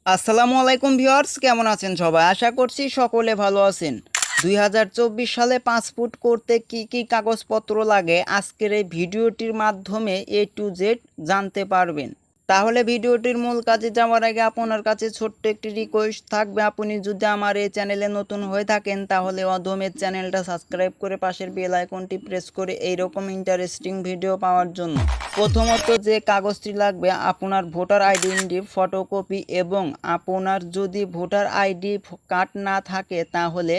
আসসালামু আলাইকুম ভিউয়ার্স, কেমন আছেন সবাই? আশা করছি সকলে ভালো আছেন। 2024 সালে পাসপোর্ট করতে কি কি কাগজপত্র লাগে আজকের এই ভিডিওটির মাধ্যমে A to Z জানতে পারবেন। তাহলে ভিডিওটির মূল কাজে যাওয়ার আগে আপনার কাছে ছোট্ট একটি রিকোয়েস্ট থাকবে, আপনি যদি আমার এই চ্যানেলে নতুন হয়ে থাকেন তাহলে অদমের চ্যানেলটা সাবস্ক্রাইব করে পাশের বেল আইকনটি প্রেস করে এইরকম ইন্টারেস্টিং ভিডিও পাওয়ার জন্য। প্রথমত যে কাগজটি লাগবে আপনার ভোটার আইডেন্টিটির ফটোকপি, এবং আপনার যদি ভোটার আইডি কার্ড না থাকে তাহলে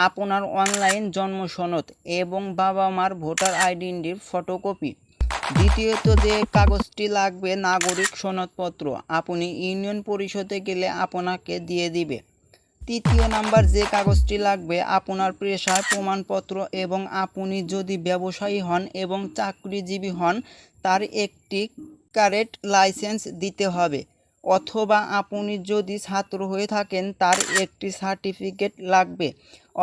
আপনার অনলাইন জন্ম সনদ এবং বাবা মার ভোটার আইডেন্টিটির ফটোকপি। দ্বিতীয়ত যে কাগজটি লাগবে নাগরিক সনদপত্র, আপনি ইউনিয়ন পরিষদে গেলে আপনাকে দিয়ে দিবে। তৃতীয় নাম্বার যে কাগজটি লাগবে আপনার পেশার প্রমাণপত্র, এবং আপনি যদি ব্যবসায়ী হন এবং চাকরিজীবী হন তার একটি কারেন্ট লাইসেন্স দিতে হবে, অথবা আপনি যদি ছাত্র হয়ে থাকেন তার একটি সার্টিফিকেট লাগবে,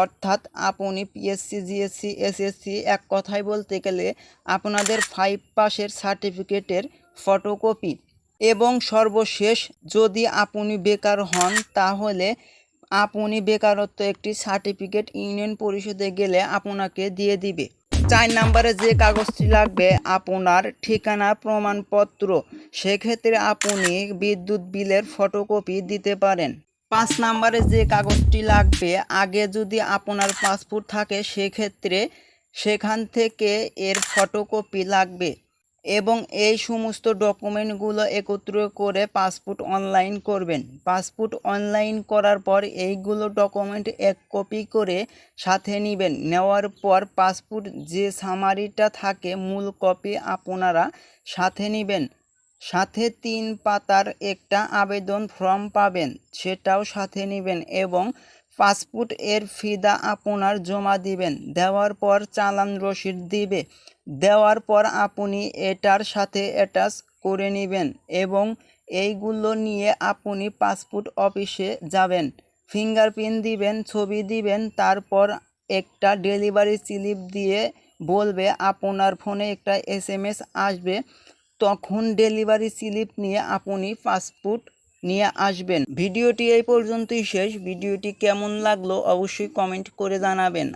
অর্থাৎ আপনি পিএসসি, জিএসসি, এসএসসি, এক কথায় বলতে গেলে আপনাদের 5 পাসের সার্টিফিকেটের ফটোকপি। এবং সর্বশেষ যদি আপনি বেকার হন তাহলে আপনি বেকারত্ব একটি সার্টিফিকেট ইউনিয়ন পরিষদে গেলে আপনাকে দিয়ে দিবে। 4 নম্বরে যে কাগজটি লাগবে আপনার ঠিকানা প্রমাণপত্র, সেক্ষেত্রে আপনি বিদ্যুৎ বিলের ফটোকপি দিতে পারেন। 5 নম্বরে যে কাগজটি লাগবে, আগে যদি আপনার পাসপোর্ট থাকে সেক্ষেত্রে সেখান থেকে এর ফটোকপি লাগবে, এবং এই সমস্ত ডকুমেন্টগুলো একত্র করে পাসপোর্ট অনলাইন করবেন। পাসপোর্ট অনলাইন করার পর এইগুলো ডকুমেন্ট এক কপি করে সাথে নেবেন। নেওয়ার পর পাসপোর্ট যে সামারিটা থাকে মূল কপি আপনারা সাথে নেবেন। সাথে 3 পাতার একটা আবেদন ফর্ম পাবেন, সেটাও সাথে নেবেন, এবং পাসপোর্ট এর ফিদা আপনার জমা দিবেন। দেওয়ার পর চালান রসিদ দিবে। দেওয়ার পর আপনি এটার সাথে অ্যাটাচ করে নেবেন, এবং এইগুলো নিয়ে আপনি পাসপোর্ট অফিসে যাবেন, ফিঙ্গারপ্রিন্ট দিবেন, ছবি দিবেন, তারপর একটা ডেলিভারি স্লিপ দিয়ে বলবে আপনার ফোনে একটা SMS আসবে, তখন ডেলিভারি স্লিপ নিয়ে আপনি পাসপোর্ট নিয়ে আসবেন। ভিডিওটি এই পর্যন্তই শেষ। ভিডিওটি কেমন লাগলো অবশ্যই কমেন্ট করে জানাবেন।